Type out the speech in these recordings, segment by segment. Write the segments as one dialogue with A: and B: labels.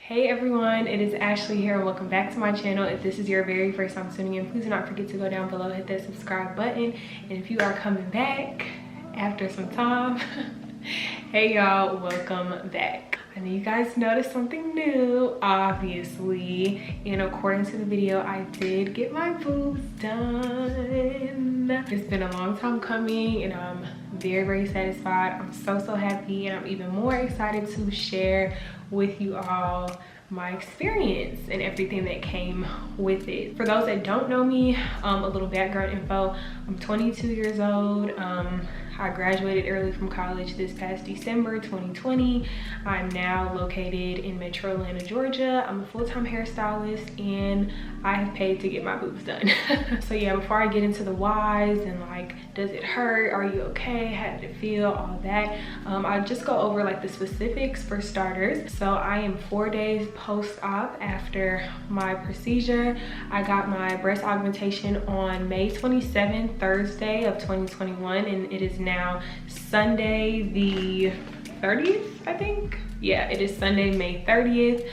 A: Hey everyone, it is Ashley here and welcome back to my channel. If this is your very first time tuning in, please do not forget to go down below, hit that subscribe button. And if you are coming back after some time, hey y'all, welcome back. I know you guys noticed something new, obviously. In accordance to the video, I did get my boobs done. It's been a long time coming and I'm very satisfied. I'm so happy, and I'm even more excited to share with you all my experience and everything that came with it. For those that don't know me, a little background info. I'm 22 years old. I graduated early from college this past December 2020. I'm now located in Metro Atlanta, Georgia. I'm a full-time hairstylist and I have paid to get my boobs done. So yeah, before I get into the whys and like, does it hurt? Are you okay? How did it feel? All that. I'll just go over like the specifics for starters. So I am 4 days post-op after my procedure. I got my breast augmentation on May 27th, Thursday of 2021, and it is now Sunday the 30th, I think. Yeah, it is Sunday, May 30th.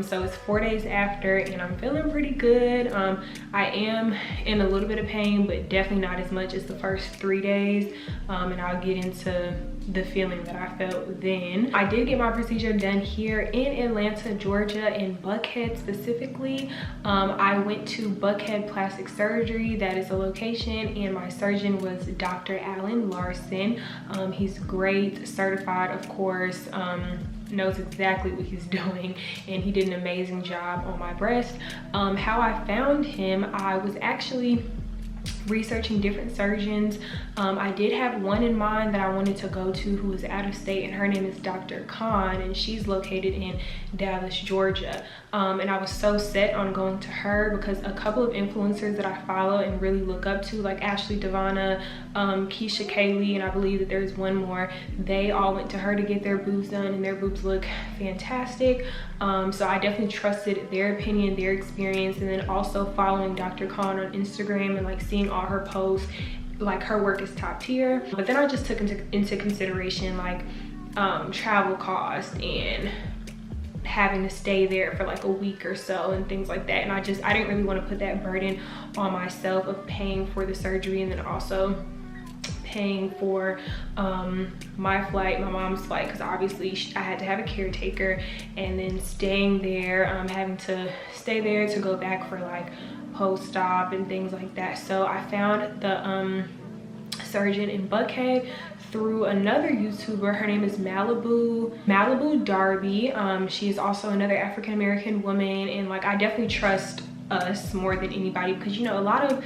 A: So it's 4 days after and I'm feeling pretty good. I am in a little bit of pain, but definitely not as much as the first 3 days. And I'll get into the feeling that I felt then. I did get my procedure done here in Atlanta, Georgia, in Buckhead specifically. I went to Buckhead Plastic Surgery, that is a location, and my surgeon was Dr. Larsen. He's great, certified, of course, knows exactly what he's doing, and he did an amazing job on my breast. How I found him, I was actually researching different surgeons. I did have one in mind that I wanted to go to who was out of state, and her name is Dr. Khan, and she's located in Dallas, Georgia. And I was so set on going to her because a couple of influencers that I follow and really look up to, like Ashley Devana, Keisha Kaylee, and I believe that there's one more, they all went to her to get their boobs done and their boobs look fantastic. So I definitely trusted their opinion, their experience, and then also following Dr. Khan on Instagram and like seeing all her posts, like her work is top tier. But then I just took into consideration like travel costs and having to stay there for like a week or so and things like that, and I didn't really want to put that burden on myself of paying for the surgery and then also paying for my flight, my mom's flight, because obviously I had to have a caretaker, and then staying there, having to stay there to go back for like post-op and things like that. So I found the surgeon in Buckhead through another YouTuber. Her name is Malibu Darby. She is also another African-American woman, and like I definitely trust us more than anybody because, you know, a lot of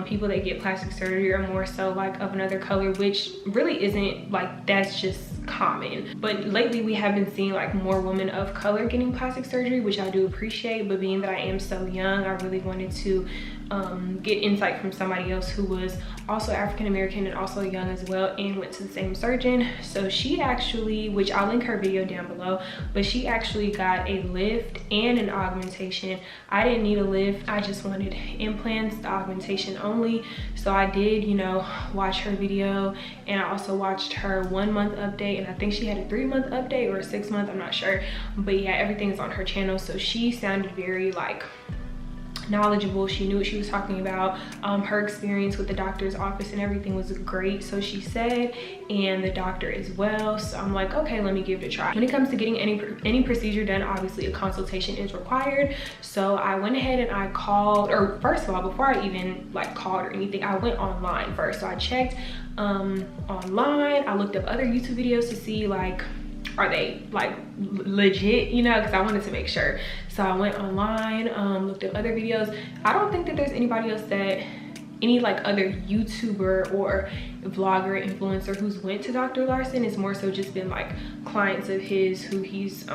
A: people that get plastic surgery are more so like of another color, which really isn't like, that's just common. But lately we have been seeing like more women of color getting plastic surgery, which I do appreciate. But being that I am so young, I really wanted to get insight from somebody else who was also African-American and also young as well, and went to the same surgeon. So she actually, which I'll link her video down below, but she actually got a lift and an augmentation. I didn't need a lift, I just wanted implants, the augmentation only. So I did, you know, watch her video, and I also watched her 1 month update, and I think she had a 3-month update or a 6-month, I'm not sure. But yeah, everything's on her channel. So she sounded very like knowledgeable. She knew what she was talking about. Her experience with the doctor's office and everything was great, so she said, and the doctor as well. So I'm like, okay, let me give it a try. When it comes to getting any procedure done, obviously a consultation is required. So I went ahead and I called, or first of all, before I even like called or anything, I went online first. So I checked online. I looked up other YouTube videos to see like, are they like legit, you know, because I wanted to make sure. So I went online, looked at other videos. I don't think that there's anybody else that, any like other YouTuber or vlogger, influencer who's went to Dr. Larsen. It's more so just been like clients of his who he's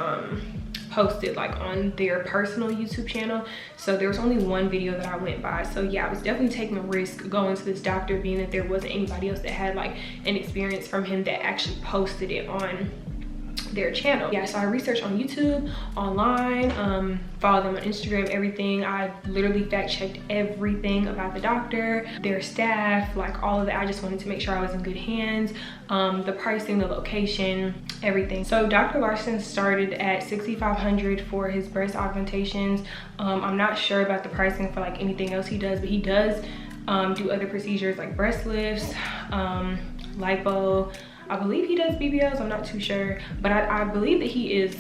A: posted like on their personal YouTube channel. So there was only one video that I went by. So yeah, I was definitely taking a risk going to this doctor, being that there wasn't anybody else that had like an experience from him that actually posted it on their channel. Yeah, so I researched on YouTube, online, follow them on Instagram, everything. I literally fact checked everything about the doctor, their staff, like all of that. I just wanted to make sure I was in good hands. The pricing, the location, everything. So Dr. Larsen started at $6,500 for his breast augmentations. I'm not sure about the pricing for like anything else he does, but he does do other procedures like breast lifts, lipo. I believe he does BBLs, I'm not too sure, but I believe that he is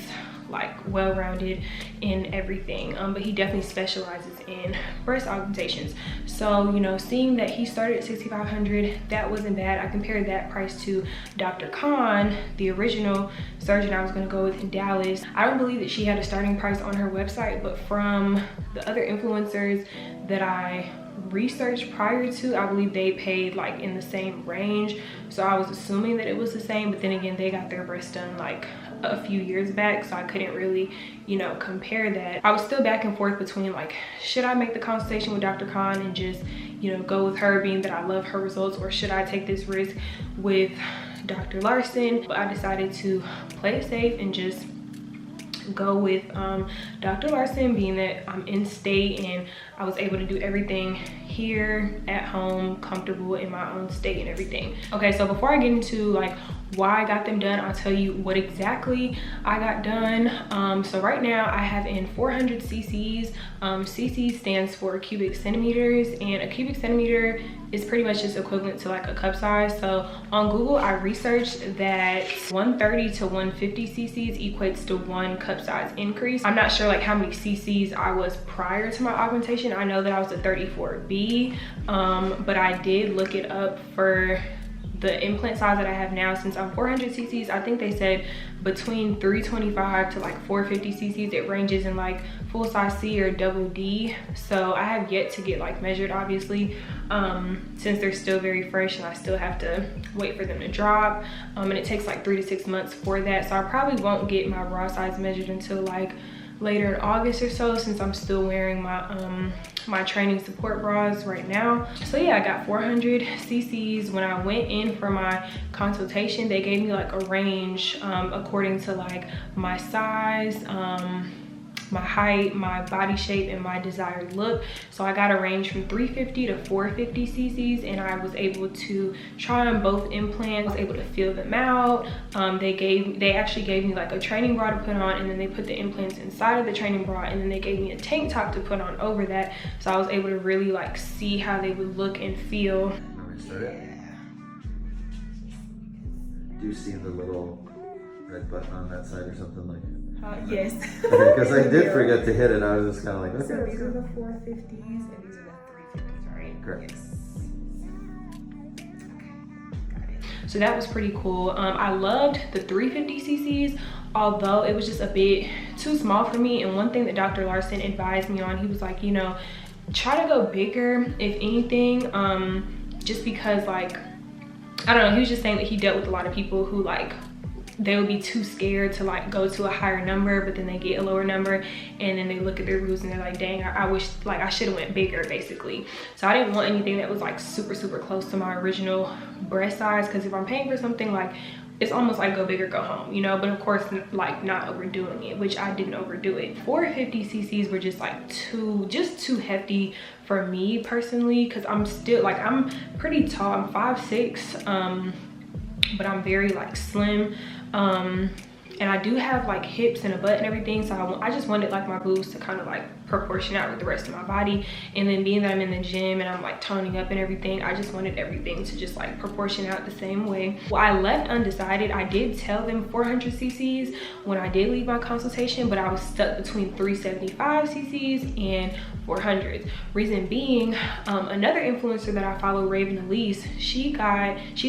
A: like well-rounded in everything, but he definitely specializes in breast augmentations. So, you know, seeing that he started at $6,500, that wasn't bad. I compared that price to Dr. Khan, the original surgeon I was going to go with in Dallas. I don't believe that she had a starting price on her website, but from the other influencers that I researched prior to, I believe they paid like in the same range. So I was assuming that it was the same, but then again, they got their breasts done like a few years back, so I couldn't really, you know, compare that. I was still back and forth between like, should I make the consultation with Dr. Khan and just, you know, go with her, being that I love her results, or should I take this risk with Dr. Larsen? But I decided to play it safe and just go with Dr. Larsen, being that I'm in state and I was able to do everything here at home, comfortable in my own state and everything. Okay, so before I get into like why I got them done, I'll tell you what exactly I got done. So right now I have in 400 cc's. Cc stands for cubic centimeters, and a cubic centimeter is pretty much just equivalent to like a cup size. So on Google, I researched that 130 to 150 cc's equates to 1 cup size increase. I'm not sure like how many cc's I was prior to my augmentation. I know that I was a 34B, but I did look it up for the implant size that I have now. Since I'm 400 cc's, I think they said between 325 to like 450 cc's. It ranges in like full size C or double D. So I have yet to get like measured, obviously, since they're still very fresh and I still have to wait for them to drop. And it takes like 3 to 6 months for that. So I probably won't get my bra size measured until like later in August or so, since I'm still wearing my my training support bras right now. So yeah, I got 400 cc's. When I went in for my consultation, they gave me like a range according to like my size, my height, my body shape, and my desired look. So I got a range from 350 to 450 cc's, and I was able to try on both implants. I was able to feel them out. They actually gave me like a training bra to put on, and then they put the implants inside of the training bra, and then they gave me a tank top to put on over that. So I was able to really like see how they would look and feel.
B: Let me start it. Do you see the little red button on that side or something like?
A: Yes.
B: Because I did forget to hit it. I was just kind of like, okay.
A: So these are the 450s and these are the 350s, right?
B: Correct.
A: Yes. Okay. Got it. So that was pretty cool. I loved the 350 cc's, although it was just a bit too small for me. And one thing that Dr. Larsen advised me on, he was like, you know, try to go bigger, if anything, just because like, I don't know, he was just saying that he dealt with a lot of people who like, they would be too scared to like go to a higher number, but then they get a lower number and then they look at their boobs and they're like, dang, I wish like I should have went bigger, basically. So I didn't want anything that was like super close to my original breast size, because if I'm paying for something, like it's almost like go big or go home, you know. But of course, like not overdoing it, which I didn't overdo it. 450 cc's were just like too hefty for me personally, because I'm still like, I'm pretty tall, I'm 5'6", but I'm very like slim, and I do have like hips and a butt and everything, so I just wanted like my boobs to kind of like proportion out with the rest of my body. And then being that I'm in the gym and I'm like toning up and everything, I just wanted everything to just like proportion out the same way. Well, I left undecided. I did tell them 400 cc's when I did leave my consultation, but I was stuck between 375 cc's and 400s. Reason being, another influencer that I follow, Raven Elise, she's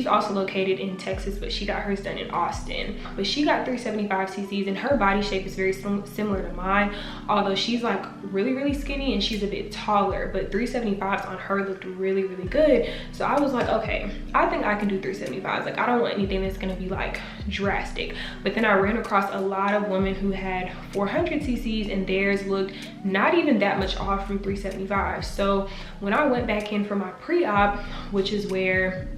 A: also located in Texas, but she got hers done in Austin. But she got 375 cc's, and her body shape is very similar to mine, although she's like really skinny and she's a bit taller, but 375s on her looked really good. So I was like, okay, I think I can do 375s. Like I don't want anything that's gonna be like drastic. But then I ran across a lot of women who had 400 cc's and theirs looked not even that much off from 375. So when I went back in for my pre-op, which is where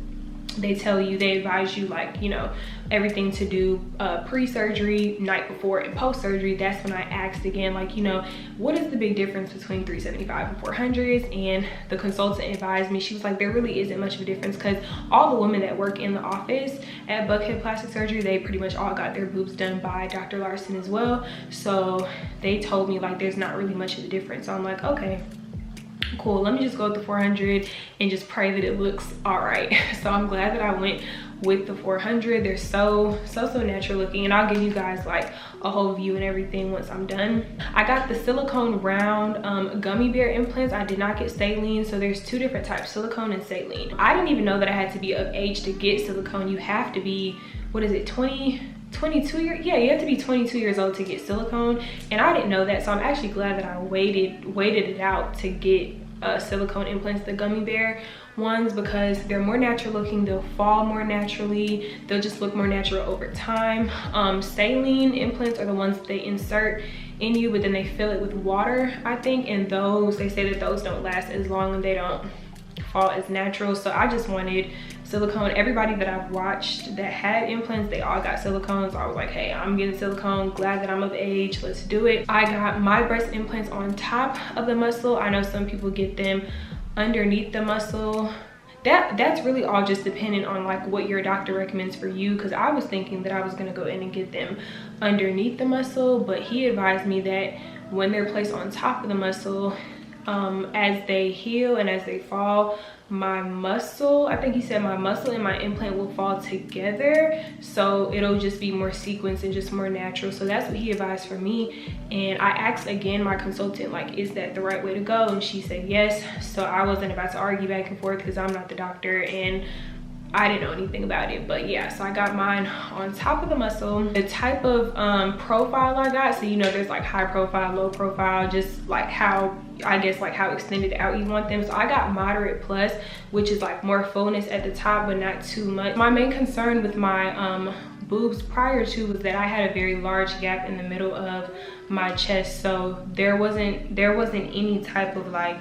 A: they tell you, they advise you, like, you know, everything to do pre-surgery, night before, and post-surgery. That's when I asked again, like, you know, what is the big difference between 375 and 400s? And the consultant advised me, she was like, there really isn't much of a difference, because all the women that work in the office at Buckhead Plastic Surgery, they pretty much all got their boobs done by Dr. Larsen as well. So they told me, like, there's not really much of a difference. So I'm like, okay, cool, let me just go with the 400 and just pray that it looks all right. So I'm glad that I went with the 400. They're so natural looking, and I'll give you guys like a whole view and everything once I'm done. I got the silicone round gummy bear implants. I did not get saline. So there's two different types, silicone and saline. I didn't even know that I had to be of age to get silicone. You have to be, what is it, 22 years? Yeah, you have to be 22 years old to get silicone, and I didn't know that. So I'm actually glad that I waited it out to get silicone implants, the gummy bear ones, because they're more natural looking, they'll fall more naturally, they'll just look more natural over time. Saline implants are the ones that they insert in you, but then they fill it with water, I think, and those, they say that those don't last as long and they don't fall as natural. So I just wanted silicone. Everybody that I've watched that had implants, they all got silicone. So I was like, hey, I'm getting silicone, glad that I'm of age, let's do it. I got my breast implants on top of the muscle. I know some people get them underneath the muscle. That's really all just dependent on like what your doctor recommends for you, because I was thinking that I was going to go in and get them underneath the muscle, but he advised me that when they're placed on top of the muscle, as they heal and as they fall, my muscle, I think he said my muscle and my implant will fall together, so it'll just be more sequenced and just more natural. So that's what he advised for me, and I asked again my consultant, like, is that the right way to go? And she said yes. So I wasn't about to argue back and forth because I'm not the doctor and I didn't know anything about it. But yeah, so I got mine on top of the muscle. The type of profile I got, so you know, there's like high profile, low profile, just like how, I guess, like how extended out you want them. So I got moderate plus, which is like more fullness at the top but not too much. My main concern with my boobs prior to was that I had a very large gap in the middle of my chest, so there wasn't any type of like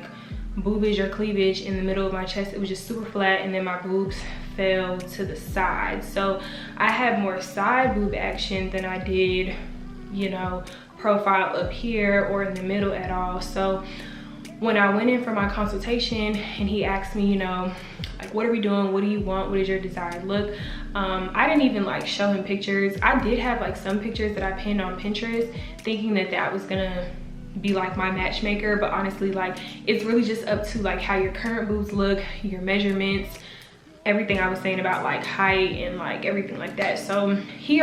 A: boobage or cleavage in the middle of my chest. It was just super flat, and then my boobs fell to the side. So I had more side boob action than I did, you know, profile up here or in the middle at all. So when I went in for my consultation and he asked me, you know, like, what are we doing? What do you want? What is your desired look? I didn't even like show him pictures. I did have like some pictures that I pinned on Pinterest thinking that that was gonna be like my matchmaker, but honestly, like, it's really just up to like how your current boobs look, your measurements, everything I was saying about like height and like everything like that. So he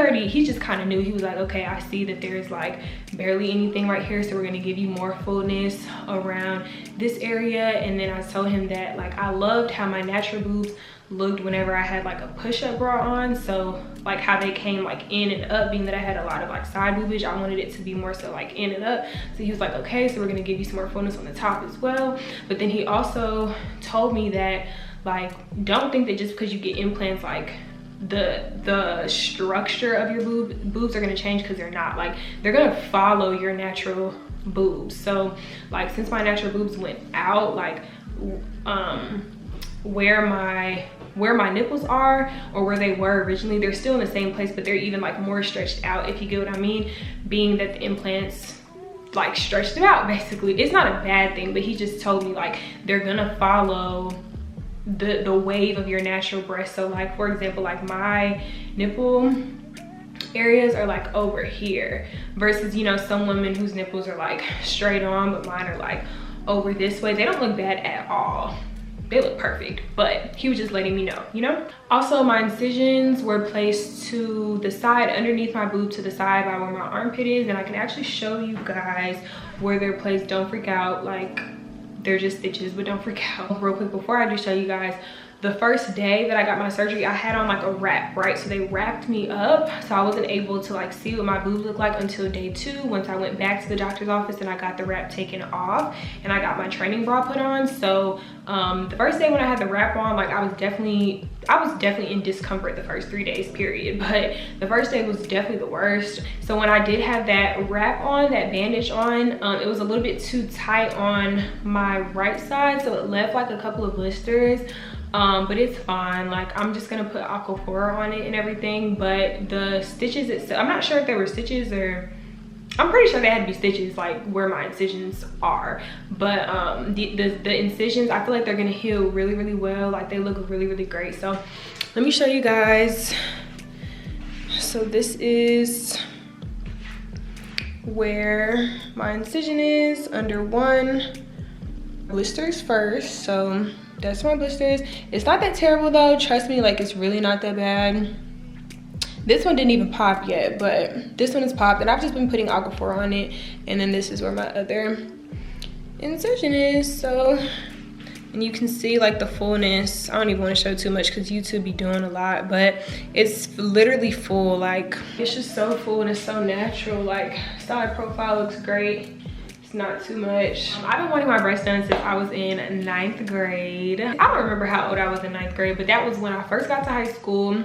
A: just kind of knew. He was like, okay, I see that there's like barely anything right here, so we're gonna give you more fullness around this area. And then I told him that like I loved how my natural boobs looked whenever I had like a push-up bra on, so like how they came like in and up, being that I had a lot of like side boobage, I wanted it to be more so like in and up. So he was like, okay, so we're gonna give you some more fullness on the top as well. But then he also told me that, like, don't think that just because you get implants, like the structure of your boobs are gonna change, because they're not. Like, they're gonna follow your natural boobs. So like, since my natural boobs went out, like where my nipples are, or where they were originally, they're still in the same place, but they're even like more stretched out, if you get what I mean, being that the implants like stretched it out. Basically, it's not a bad thing, but he just told me like they're gonna follow the wave of your natural breast. So like, for example, like my nipple areas are like over here, versus, you know, some women whose nipples are like straight on, but mine are like over this way. They don't look bad at all, they look perfect, but he was just letting me know, you know. Also, my incisions were placed to the side, underneath my boob, to the side by where my armpit is, and I can actually show you guys where they're placed. Don't freak out, like, they're just stitches, but don't freak out. Real quick, before I do show you guys, the first day that I got my surgery, I had on like a wrap, right? So they wrapped me up, so I wasn't able to like see what my boobs looked like until day 2, once I went back to the doctor's office and I got the wrap taken off and I got my training bra put on. So the first day when I had the wrap on, like, I was definitely in discomfort the first 3 days, period. But the first day was definitely the worst. So when I did have that wrap on, that bandage on, it was a little bit too tight on my right side, so it left like a couple of blisters. but it's fine. Like, I'm just gonna put Aquaphor on it and everything, but the stitches itself, I'm not sure if they were stitches or, I'm pretty sure they had to be stitches like where my incisions are, but the incisions, I feel like they're gonna heal really, really well. Like, they look really, really great. So let me show you guys. So this is where my incision is, under one. Blisters first, so that's my blisters. It's not that terrible though, trust me, like, it's really not that bad. This one didn't even pop yet, but this one is popped, and I've just been putting Aquaphor on it. And then this is where my other incision is. So, and you can see like the fullness. I don't even want to show too much because YouTube be doing a lot, but it's literally full. Like, it's just so full and it's so natural. Like, side profile looks great. It's not too much. I've been wanting my breasts done since I was in 9th grade. I don't remember how old I was in 9th grade, but that was when I first got to high school.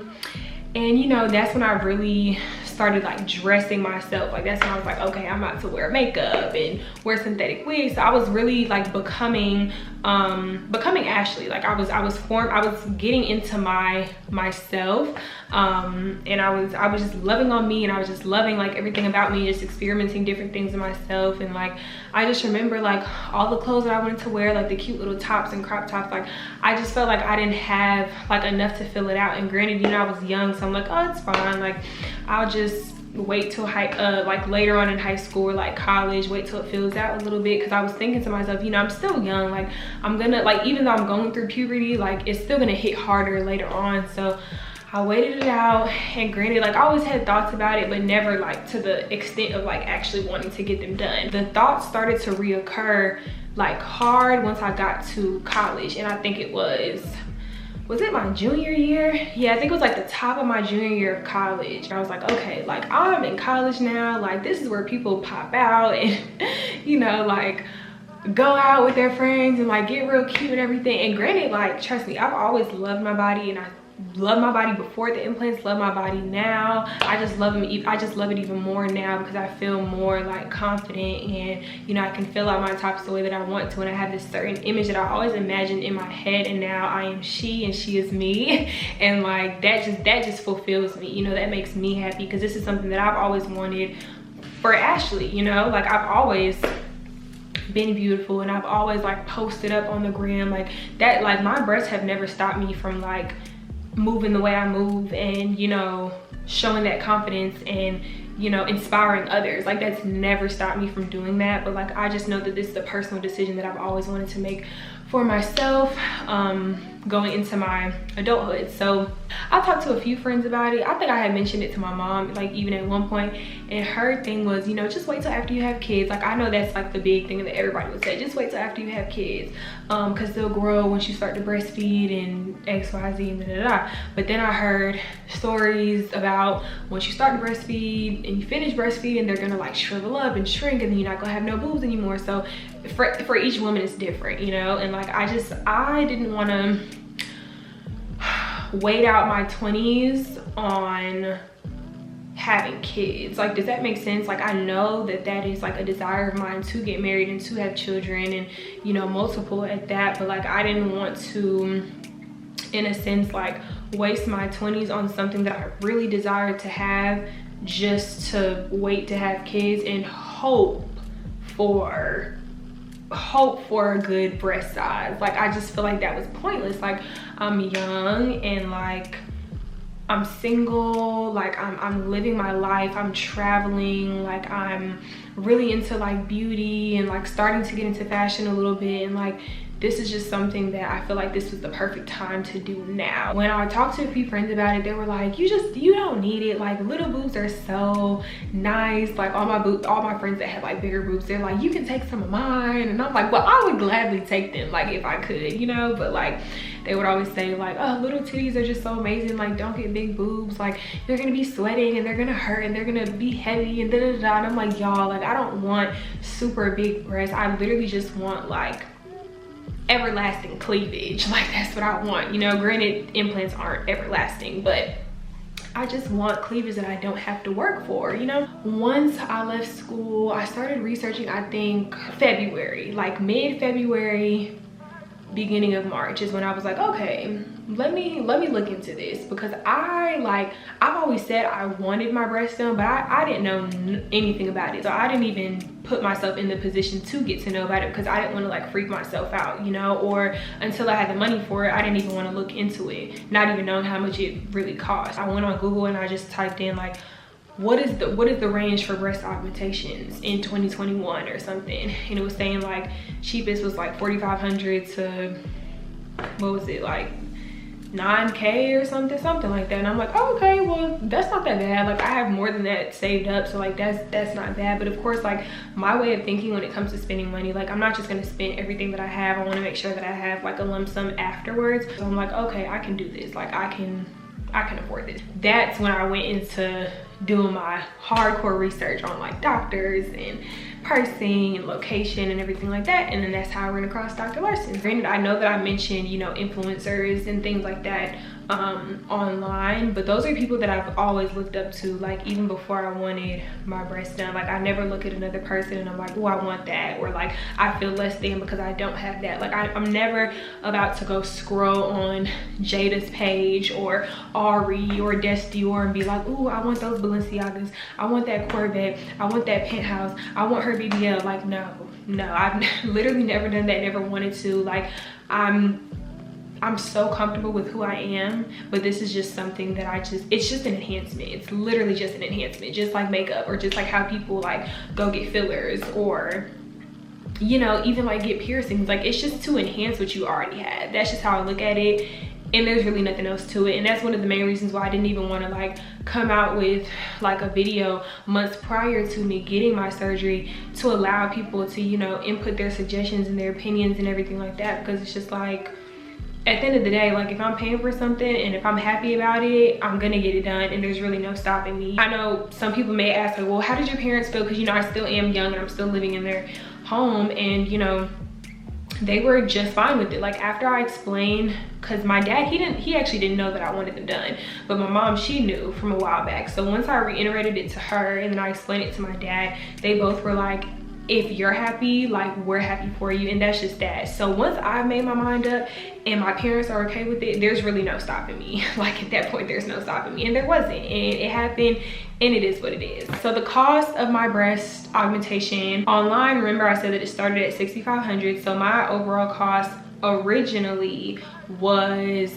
A: And you know, that's when I really started like dressing myself. Like, that's when I was like, okay, I'm about to wear makeup and wear synthetic wigs. So I was really like becoming Ashley. Like, I was getting into myself, and I was just loving on me, and I was just loving like everything about me, just experimenting different things in myself. And like, I just remember like all the clothes that I wanted to wear, like the cute little tops and crop tops. Like, I just felt like I didn't have like enough to fill it out. And granted, you know, I was young, so I'm like, oh, it's fine. Like, I'll just wait till like later on in high school or like college, wait till it fills out a little bit. Because I was thinking to myself, you know, I'm still young. Like, I'm gonna, like, even though I'm going through puberty, like, it's still gonna hit harder later on. So I waited it out. And granted, like, I always had thoughts about it, but never like to the extent of like actually wanting to get them done. The thoughts started to reoccur like hard once I got to college. And I think it was it my junior year? Yeah, I think it was like the top of my junior year of college. I was like, okay, like, I'm in college now. Like, this is where people pop out and, you know, like, go out with their friends and like get real cute and everything. And granted, like, trust me, I've always loved my body, and I love my body before the implants, love my body now. I just love them. I just love it even more now because I feel more like confident, and you know, I can fill out my tops the way that I want to, and I have this certain image that I always imagined in my head, and now I am she and she is me. And like, that just fulfills me, you know. That makes me happy because this is something that I've always wanted for Ashley, you know. Like, I've always been beautiful, and I've always like posted up on the gram like that. Like, my breasts have never stopped me from like moving the way I move, and you know, showing that confidence, and you know, inspiring others. Like, that's never stopped me from doing that. But like, I just know that this is a personal decision that I've always wanted to make for myself, going into my adulthood. So I talked to a few friends about it. I think I had mentioned it to my mom, like, even at one point, and her thing was, you know, just wait till after you have kids. Like, I know that's like the big thing that everybody would say, just wait till after you have kids, because they'll grow once you start to breastfeed and XYZ and da. But then I heard stories about once you start to breastfeed and you finish breastfeeding, they're gonna like shrivel up and shrink, and then you're not gonna have no boobs anymore. So for each woman it's different, you know. And like, I didn't want to wait out my 20s on having kids. Like, does that make sense? Like, I know that is like a desire of mine to get married and to have children, and you know, multiple at that. But like, I didn't want to, in a sense, like, waste my 20s on something that I really desired to have, just to wait to have kids and hope for a good breast size. Like, I just feel like that was pointless. Like, I'm young, and like, I'm single, like, I'm living my life, I'm traveling, like, I'm really into like beauty and like starting to get into fashion a little bit, and like, this is just something that I feel like this was the perfect time to do now. When I talked to a few friends about it, they were like, you don't need it. Like, little boobs are so nice. Like, all my friends that have like bigger boobs, they're like, you can take some of mine. And I'm like, well, I would gladly take them, like, if I could, you know. But like, they would always say like, oh, little titties are just so amazing. Like, don't get big boobs. Like, you're gonna be sweating and they're gonna hurt and they're gonna be heavy and da da da. And I'm like, y'all, like, I don't want super big breasts. I literally just want like everlasting cleavage. Like, that's what I want, you know. Granted, implants aren't everlasting, but I just want cleavage that I don't have to work for, you know. Once I left school, I started researching, I think February, like mid-February, beginning of March is when I was like, okay, let me look into this, because I've always said I wanted my breast done, but I didn't know anything about it. So I didn't even put myself in the position to get to know about it, because I didn't want to like freak myself out, you know, or until I had the money for it, I didn't even want to look into it, not even knowing how much it really cost. I went on Google and I just typed in like, what is the range for breast augmentations in 2021 or something, and it was saying like cheapest was like $4,500 to, what was it, like $9K or something like that. And I'm like, oh, okay, well that's not that bad. Like I have more than that saved up, so like that's not bad. But of course, like my way of thinking when it comes to spending money, like I'm not just gonna spend everything that I have. I want to make sure that I have like a lump sum afterwards. So I'm like, okay, I can do this, like I can afford this. That's when I went into doing my hardcore research on like doctors and pricing and location and everything like that. And then that's how I ran across Dr. Larsen. Granted, I know that I mentioned, you know, influencers and things like that online, but those are people that I've always looked up to, like even before I wanted my breast done. Like I never look at another person and I'm like, oh, I want that, or like I feel less than because I don't have that. Like I'm never about to go scroll on Jada's page or Ari or Des Dior and be like, oh, I want those Balenciagas, I want that Corvette, I want that penthouse, I want her BBL. Like no, I've literally never done that, never wanted to. Like I'm so comfortable with who I am, but this is just something that it's just an enhancement. It's literally just an enhancement, just like makeup, or just like how people like go get fillers, or you know, even like get piercings. Like it's just to enhance what you already have. That's just how I look at it, and there's really nothing else to it. And that's one of the main reasons why I didn't even want to like come out with like a video months prior to me getting my surgery, to allow people to, you know, input their suggestions and their opinions and everything like that, because it's just like, at the end of the day, like if I'm paying for something and if I'm happy about it, I'm gonna get it done, and there's really no stopping me. I know some people may ask like, well, how did your parents feel? Because you know, I still am young and I'm still living in their home, and you know, they were just fine with it. Like after I explained, because my dad, he actually didn't know that I wanted them done, but my mom, she knew from a while back. So once I reiterated it to her and then I explained it to my dad, they both were like, if you're happy, like we're happy for you, and that's just that. So once I've made my mind up and my parents are okay with it, there's really no stopping me. Like at that point, there's no stopping me, and there wasn't, and it happened, and it is what it is. So the cost of my breast augmentation online, remember I said that it started at $6,500. So my overall cost originally was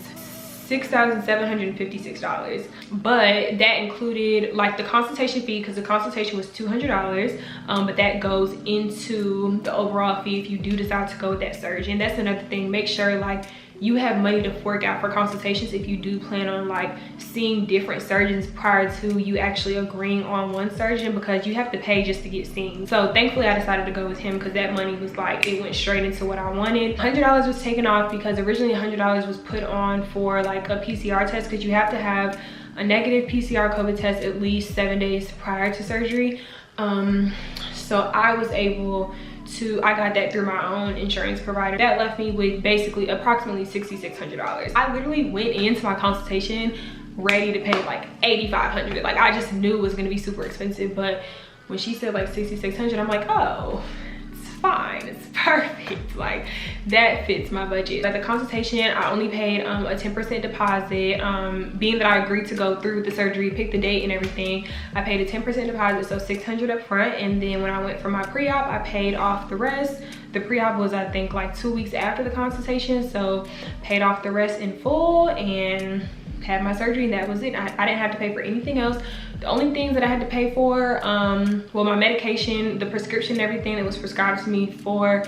A: $6,756, but that included like the consultation fee, because the consultation was $200, but that goes into the overall fee if you do decide to go with that surgeon. That's another thing, make sure like you have money to fork out for consultations if you do plan on like seeing different surgeons prior to you actually agreeing on one surgeon, because you have to pay just to get seen. So thankfully I decided to go with him, because that money was like, it went straight into what I wanted. $100 was taken off because originally $100 was put on for like a PCR test, because you have to have a negative PCR COVID test at least 7 days prior to surgery. So I was able to, I got that through my own insurance provider. That left me with basically approximately $6,600. I literally went into my consultation ready to pay like $8,500. Like I just knew it was gonna be super expensive, but when she said like $6,600, I'm like, oh, it's fine, it's perfect. Like that fits my budget. At the consultation, I only paid a 10% deposit. Being that I agreed to go through with the surgery, pick the date and everything, I paid a 10% deposit, so $600 up front, and then when I went for my pre-op, I paid off the rest. The pre-op was, I think, like 2 weeks after the consultation, so paid off the rest in full and had my surgery, and that was it. I didn't have to pay for anything else. The only things that I had to pay for, well, my medication, the prescription and everything that was prescribed to me for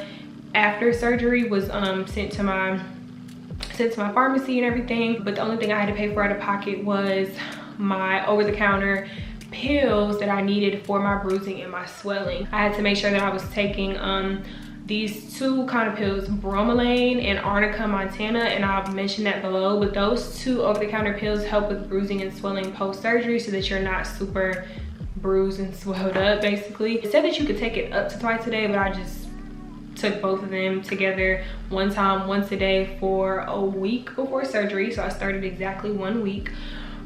A: after surgery was sent to my pharmacy and everything. But the only thing I had to pay for out of pocket was my over-the-counter pills that I needed for my bruising and my swelling. I had to make sure that I was taking these two kind of pills, Bromelain and Arnica Montana, and I'll mention that below. But those two over-the-counter pills help with bruising and swelling post-surgery, so that you're not super bruised and swelled up, basically. It said that you could take it up to twice a day, but I just took both of them together one time, once a day, for a week before surgery. So I started exactly 1 week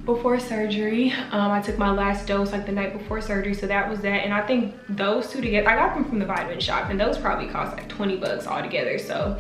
A: before surgery. I took my last dose like the night before surgery, so that was that. And I think those two together, I got them from the vitamin shop, and those probably cost like 20 bucks all together. So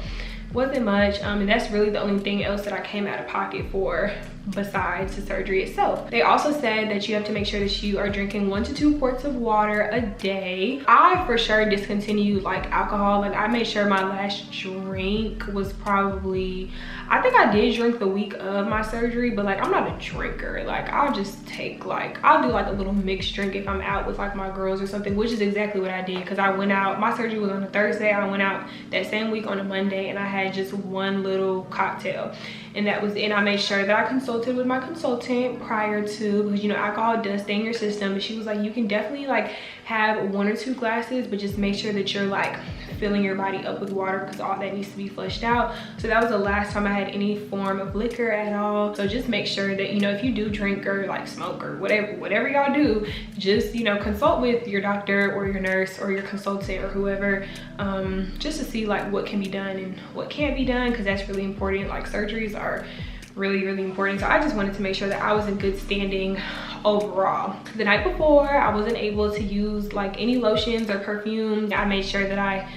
A: wasn't much, and that's really the only thing else that I came out of pocket for besides the surgery itself. They also said that you have to make sure that you are drinking 1 to 2 quarts of water a day. I for sure discontinued like alcohol. Like I made sure my last drink was probably, I think I did drink the week of my surgery, but like I'm not a drinker. Like I'll just take like, I'll do like a little mixed drink if I'm out with like my girls or something, which is exactly what I did, because I went out, my surgery was on a Thursday, I went out that same week on a Monday, and I had just one little cocktail, and that was it. And I made sure that I consulted with my consultant prior to, because you know alcohol does stay in your system, and she was like, you can definitely like have 1 or 2 glasses, but just make sure that you're like filling your body up with water, because all that needs to be flushed out. So that was the last time I had any form of liquor at all. So just make sure that, you know, if you do drink or like smoke or whatever y'all do, just, you know, consult with your doctor or your nurse or your consultant or whoever, just to see like what can be done and what can't be done, because that's really important. Like surgeries are really important. So I just wanted to make sure that I was in good standing overall. The night before, I wasn't able to use like any lotions or perfume. I made sure that I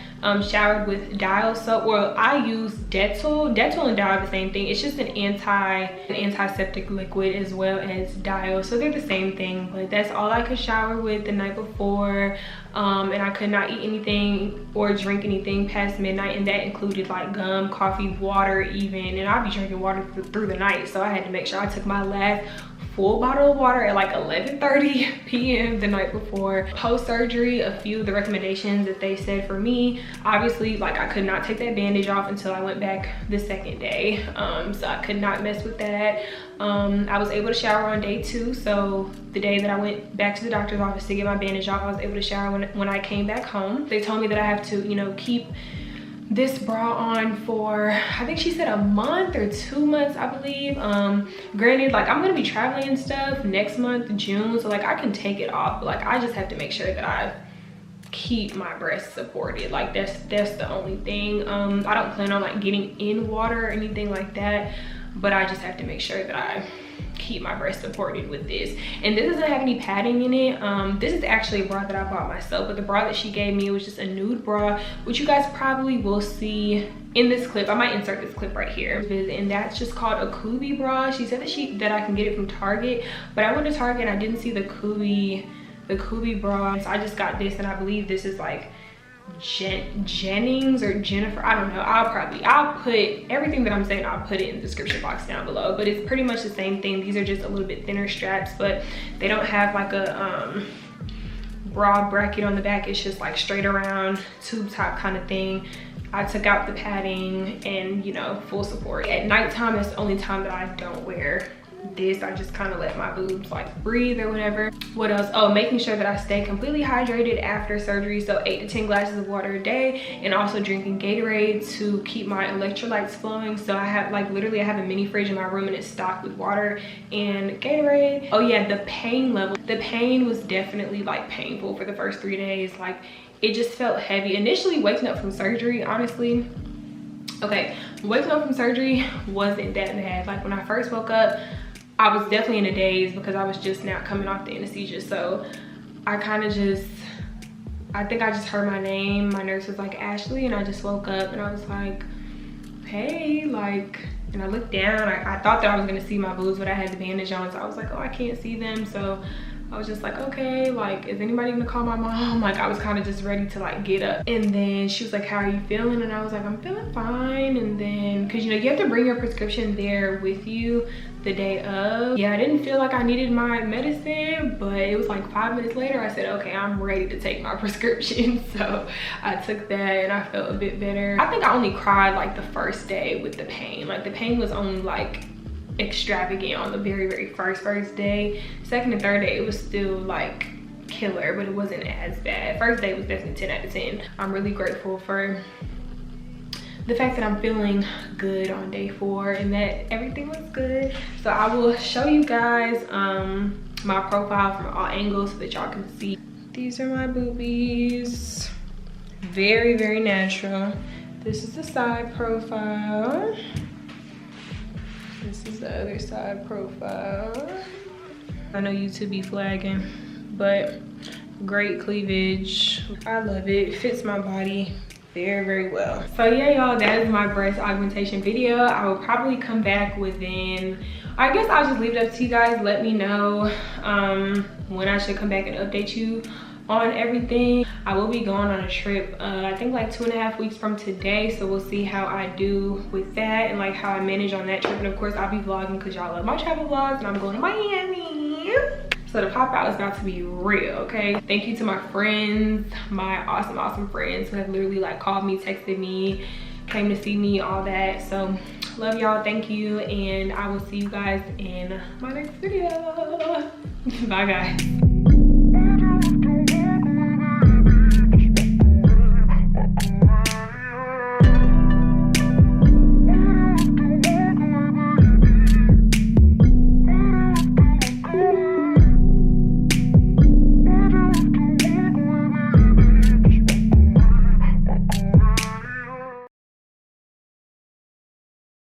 A: showered with Dial soap. Well, I use Dettol. Dettol and Dial are the same thing. It's just an antiseptic liquid as well as Dial, so they're the same thing. But that's all I could shower with the night before, and I could not eat anything or drink anything past midnight, and that included like gum, coffee, water even, and I'll be drinking water through the night. So I had to make sure I took my last full bottle of water at like 11:30 p.m. the night before. Post-surgery, a few of the recommendations that they said for me, obviously like I could not take that bandage off until I went back the second day, so I could not mess with that. I was able to shower on day 2, so the day that I went back to the doctor's office to get my bandage off, I was able to shower when I came back home. They told me that I have to, you know, keep this bra on for, I think she said a month or 2 months, I believe. Granted, like I'm gonna be traveling and stuff next month, June, so like I can take it off, but like I just have to make sure that I keep my breasts supported. Like that's the only thing. I don't plan on like getting in water or anything like that, but I just have to make sure that I keep my breast supported with this. And this doesn't have any padding in it. This is actually a bra that I bought myself, but the bra that she gave me was just a nude bra, which you guys probably will see in this clip. I might insert this clip right here, and that's just called a Kubi bra. She said that I can get it from Target, but I went to Target and I didn't see the Kubi bra, so I just got this, and I believe this is like Jennings or Jennifer, I don't know. I'll put everything that I'm saying, I'll put it in the description box down below, but it's pretty much the same thing. These are just a little bit thinner straps, but they don't have like a broad bracket on the back. It's just like straight around tube top kind of thing. I took out the padding and, you know, full support. At nighttime, that's the only time that I don't wear this. I just kind of let my boobs like breathe or whatever. What else? Oh, making sure that I stay completely hydrated after surgery, so 8 to 10 glasses of water a day, and also drinking Gatorade to keep my electrolytes flowing. So I have like literally I have a mini fridge in my room, and it's stocked with water and Gatorade. Oh yeah, the pain level, the pain was definitely like painful for the first 3 days. Like it just felt heavy initially. Waking up from surgery, honestly, okay, waking up from surgery wasn't that bad. Like when I first woke up, I was definitely in a daze because I was just now coming off the anesthesia. So I kind of just, I think I just heard my name. My nurse was like, Ashley, and I just woke up and I was like, hey, like, and I looked down. I thought that I was gonna see my boobs, but I had the bandage on, so I was like, oh, I can't see them. So I was just like, okay, like, is anybody gonna call my mom? Like, I was kind of just ready to like get up. And then she was like, how are you feeling? And I was like, I'm feeling fine. And then, because you know, you have to bring your prescription there with you the day of. Yeah, I didn't feel like I needed my medicine, but it was like 5 minutes later, I said, okay, I'm ready to take my prescription. So I took that and I felt a bit better. I think I only cried like the first day with the pain. Like the pain was only like extravagant on the very first day. Second and third day, it was still like killer, but it wasn't as bad. First day was definitely 10 out of 10. I'm really grateful for the fact that I'm feeling good on day 4 and that everything was good. So I will show you guys my profile from all angles so that y'all can see. These are my boobies. Very natural. This is the side profile. This is the other side profile. I know YouTube be flagging, but great cleavage. I love it. It fits my body very, very well. So yeah, y'all, that is my breast augmentation video. I will probably come back within, I guess I'll just leave it up to you guys. Let me know when I should come back and update you on everything. I will be going on a trip, I think like 2.5 weeks from today. So we'll see how I do with that and like how I manage on that trip. And of course I'll be vlogging because y'all love my travel vlogs, and I'm going to Miami. So the pop out is about to be real, okay? Thank you to my friends, my awesome friends who have literally like called me, texted me, came to see me, all that. So love y'all, thank you, and I will see you guys in my next video. Bye guys.